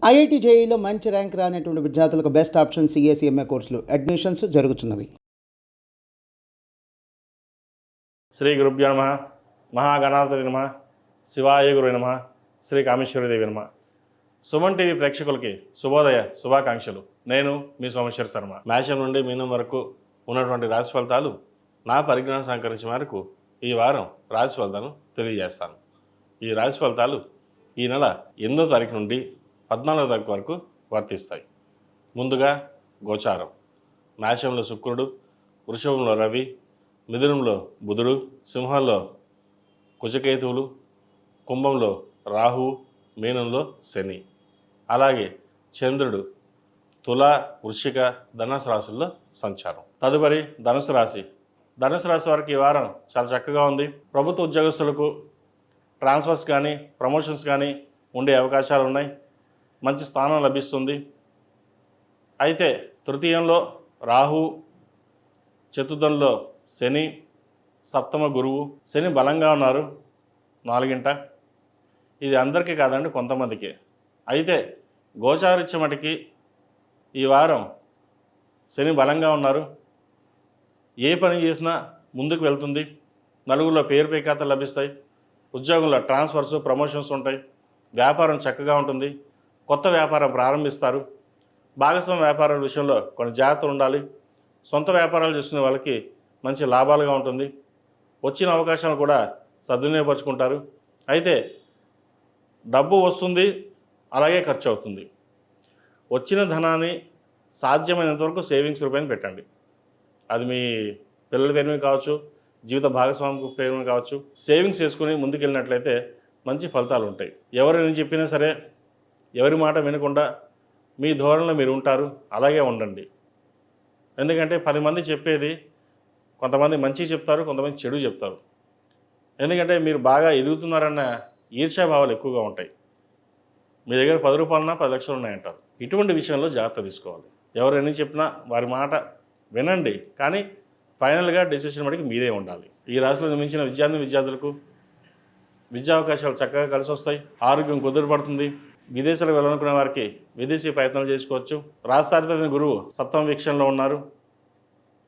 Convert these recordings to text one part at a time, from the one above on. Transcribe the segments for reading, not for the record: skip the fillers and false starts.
IIT జేఈలో మంచి rank రానటువంటి విద్యార్థులకు బెస్ట్ ఆప్షన్ సిఎస్ఈఎంఏ కోర్సులు అడ్మిషన్స్ జరుగుతున్నవి. శ్రీ గురుభ్యో నమః. మహాగణాధిపతి నమః. శివాయ గురు నమః. శ్రీ కామేశ్వరదేవి నమః. సుమన్ టీవీ ప్రేక్షకులకి శుభోదయ శుభాకాంక్షలు. నేను మీ సోమేశ్వర శర్మ. మేషం నుండి మీనం వరకు ఉన్నటువంటి రాశి ఫలితాలు నా పరిజ్ఞానం సహకరించిన మేరకు ఈ వారం రాశి ఫలితాలను తెలియజేస్తాను. ఈ రాశి ఫలితాలు ఈ నెల 8వ తారీఖు నుండి 14వ తారీఖు వరకు వర్తిస్తాయి. ముందుగా గోచారం. మేషంలో శుక్రుడు, వృషభంలో రవి, మిథునంలో బుధుడు, సింహంలో కుజకేతువులు, కుంభంలో రాహువు, మీనంలో శని. అలాగే చంద్రుడు తుల, వృశ్చిక, ధనుసు రాశుల్లో సంచారం. తదుపరి ధనుసు రాశి. ధనుసు రాశి వారికి ఈ వారం చాలా చక్కగా ఉంది. ప్రభుత్వ ఉద్యోగస్తులకు ట్రాన్స్ఫర్స్ కానీ ప్రమోషన్స్ కానీ ఉండే అవకాశాలు ఉన్నాయి. మంచి స్థానం లభిస్తుంది. అయితే తృతీయంలో రాహు, చతుర్థంలో శని, సప్తమ గురువు. శని బలంగా ఉన్నారు 4ంట. ఇది అందరికీ కాదండి, కొంతమందికి. అయితే గోచారిత్య మటుకి ఈ వారం శని బలంగా ఉన్నారు. ఏ పని చేసినా ముందుకు వెళ్తుంది. నలుగురిలో పేరు పేకాతలు లభిస్తాయి. ఉద్యోగంలో ట్రాన్స్ఫర్స్ ప్రమోషన్స్ ఉంటాయి. వ్యాపారం చక్కగా ఉంటుంది. కొత్త వ్యాపారం ప్రారంభిస్తారు. భాగస్వామ్య వ్యాపారాల విషయంలో కొన్ని జాగ్రత్తలు ఉండాలి. సొంత వ్యాపారాలు చేసుకునే వాళ్ళకి మంచి లాభాలుగా ఉంటుంది. వచ్చిన అవకాశాలు కూడా సద్వినియోగపరుచుకుంటారు. అయితే డబ్బు వస్తుంది, అలాగే ఖర్చు అవుతుంది. వచ్చిన ధనాన్ని సాధ్యమైనంత వరకు సేవింగ్స్ రూపాయలు పెట్టండి. అది మీ పిల్లల పేరు మీద కావచ్చు, జీవిత భాగస్వామి పేరు మీద కావచ్చు. సేవింగ్స్ చేసుకుని ముందుకెళ్ళినట్లయితే మంచి ఫలితాలు ఉంటాయి. ఎవరైనా చెప్పినా సరే ఎవరి మాట వినకుండా మీ ధోరణిలో మీరు ఉంటారు. అలాగే ఉండండి. ఎందుకంటే 10 మంది చెప్పేది కొంతమంది మంచి చెప్తారు, కొంతమంది చెడు చెప్తారు. ఎందుకంటే మీరు బాగా ఎదుగుతున్నారన్న ఈర్ష్యాభావాలు ఎక్కువగా ఉంటాయి. మీ దగ్గర 10 రూపాయలన్నా 10 లక్షలు ఉన్నాయంటారు. ఇటువంటి విషయంలో జాగ్రత్త తీసుకోవాలి. ఎవరు ఎన్ని చెప్పినా వారి మాట వినండి, కానీ ఫైనల్గా డెసిషన్ మటుకు మీదే ఉండాలి. ఈ రాశిలో నిర్మించిన విద్యార్థులకు విద్యా అవకాశాలు చక్కగా కలిసి వస్తాయి. ఆరోగ్యం కుదురుపడుతుంది. విదేశాలకు వెళ్ళాలనుకునే వారికి విదేశీ ప్రయత్నాలు చేసుకోవచ్చు. రాష్ట్రాధిపతి గురువు సప్తమ వీక్షణలో ఉన్నారు.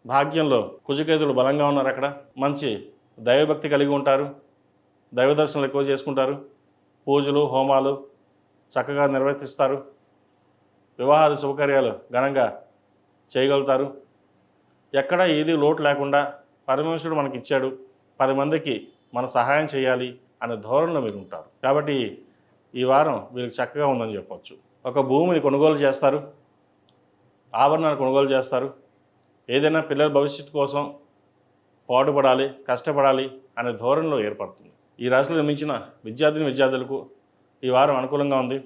భాగ్యంలో కుజకేతులు బలంగా ఉన్నారు. అక్కడ మంచి దైవభక్తి కలిగి ఉంటారు. దైవ దర్శనాలు ఎక్కువ చేసుకుంటారు. పూజలు హోమాలు చక్కగా నిర్వర్తిస్తారు. వివాహాది శుభకార్యాలు ఘనంగా చేయగలుగుతారు. ఎక్కడ ఏది లోటు లేకుండా పరమేశ్వరుడు మనకి ఇచ్చాడు, 10 మందికి మన సహాయం చేయాలి అనే ధోరణిలో మీరు ఉంటారు. కాబట్టి ఈ వారం వీరికి చక్కగా ఉందని చెప్పవచ్చు. ఒక భూమిని కొనుగోలు చేస్తారు, ఆభరణాలు కొనుగోలు చేస్తారు. ఏదైనా పిల్లల భవిష్యత్తు కోసం పాటుపడాలి, కష్టపడాలి అనే ధోరణిలో ఏర్పడుతుంది. ఈ రాశిలో నిర్మించిన విద్యార్థులకు ఈ వారం అనుకూలంగా ఉంది.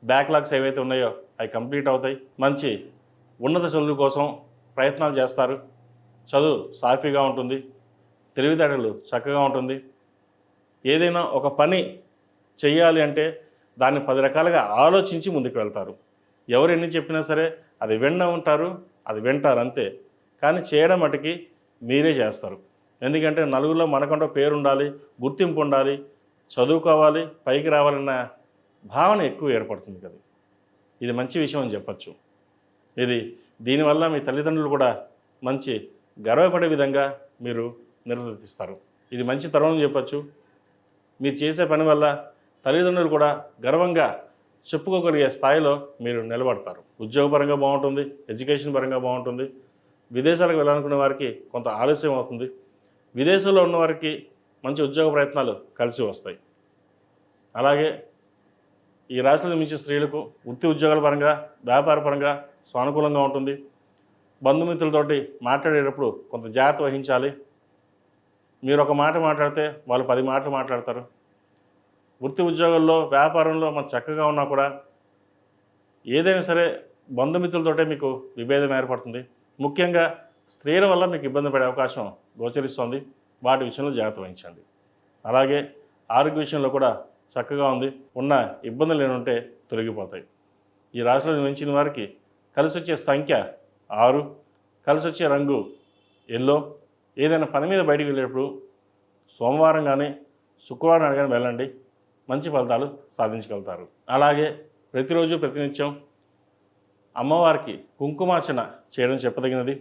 బ్యాక్లాగ్స్ ఏవైతే ఉన్నాయో అవి కంప్లీట్ అవుతాయి. మంచి ఉన్నత చదువుల కోసం ప్రయత్నాలు చేస్తారు. చదువు సాఫీగా ఉంటుంది. తెలివితేటలు చక్కగా ఉంటుంది. ఏదైనా ఒక పని చెయ్యాలి అంటే దాన్ని 10 రకాలుగా ఆలోచించి ముందుకు వెళ్తారు. ఎవరు ఎన్ని చెప్పినా సరే అది వింటారు అంతే. కానీ చేయడం మటుకి మీరే చేస్తారు. ఎందుకంటే నలుగురిలో మనకంటూ పేరు ఉండాలి, గుర్తింపు ఉండాలి, చదువుకోవాలి, పైకి రావాలన్న భావన ఎక్కువ ఏర్పడుతుంది కదా. ఇది మంచి విషయం అని చెప్పచ్చు. దీనివల్ల మీ తల్లిదండ్రులు కూడా మంచి గర్వపడే విధంగా మీరు నిర్వర్తిస్తారు. ఇది మంచి తరుణం చెప్పచ్చు. మీరు చేసే పని వల్ల తల్లిదండ్రులు కూడా గర్వంగా చెప్పుకోగలిగే స్థాయిలో మీరు నిలబడతారు. ఉద్యోగపరంగా బాగుంటుంది, ఎడ్యుకేషన్ పరంగా బాగుంటుంది. విదేశాలకు వెళ్ళాలనుకునే వారికి కొంత ఆలస్యం అవుతుంది. విదేశాల్లో ఉన్నవారికి మంచి ఉద్యోగ ప్రయత్నాలు కలిసి వస్తాయి. అలాగే ఈ రాశిలో నిర్మించే స్త్రీలకు వృత్తి ఉద్యోగాల పరంగా, వ్యాపార పరంగా సానుకూలంగా ఉంటుంది. బంధుమిత్రులతోటి మాట్లాడేటప్పుడు కొంత జాగ్రత్త వహించాలి. మీరు ఒక మాట మాట్లాడితే వాళ్ళు 10 మాటలు మాట్లాడతారు. వృత్తి ఉద్యోగాల్లో, వ్యాపారంలో మనం చక్కగా ఉన్నా కూడా ఏదైనా సరే బంధుమిత్రులతోటే మీకు విభేదం ఏర్పడుతుంది. ముఖ్యంగా స్త్రీల వల్ల మీకు ఇబ్బంది పడే అవకాశం గోచరిస్తోంది. వాటి విషయంలో జాగ్రత్త వహించండి. అలాగే ఆరోగ్య విషయంలో కూడా చక్కగా ఉంది. ఉన్న ఇబ్బందులు ఏమంటే తొలగిపోతాయి. ఈ రాశిలో నిర్మించిన వారికి కలిసి వచ్చే సంఖ్య 6, కలిసి వచ్చే రంగు ఎల్లో. ఏదైనా పని మీద బయటికి వెళ్ళేటప్పుడు సోమవారం కానీ శుక్రవారం కానీ వెళ్ళండి. మంచి ఫలితాలు సాధించగలుగుతారు. అలాగే ప్రతిరోజు ప్రతినిత్యం అమ్మవారికి కుంకుమార్చన చేయడం చెప్పదగినది.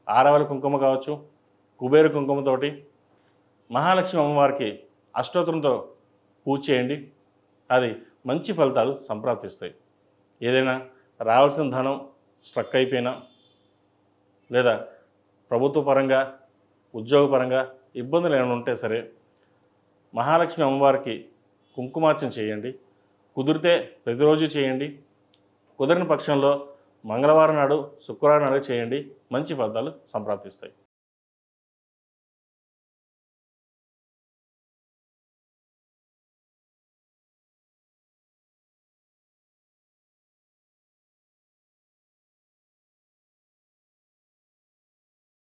ఆరవల కుంకుమ కావచ్చు, కుబేర కుంకుమతోటి మహాలక్ష్మి అమ్మవారికి అష్టోత్తరంతో పూజ చేయండి. అది మంచి ఫలితాలు సంప్రాప్తిస్తాయి. ఏదైనా రావాల్సిన ధనం స్ట్రక్ అయిపోయినా లేదా ప్రభుత్వ పరంగా ఉద్యోగపరంగా ఇబ్బందులు ఏమైనా ఉంటే సరే మహాలక్ష్మి అమ్మవారికి కుంకుమార్చన చేయండి. కుదిరితే ప్రతిరోజు చేయండి. కుదిరిన పక్షంలో మంగళవారం నాడు, శుక్రవారం నాడు చేయండి. మంచి ఫలితాలు సంప్రాప్తిస్తాయి.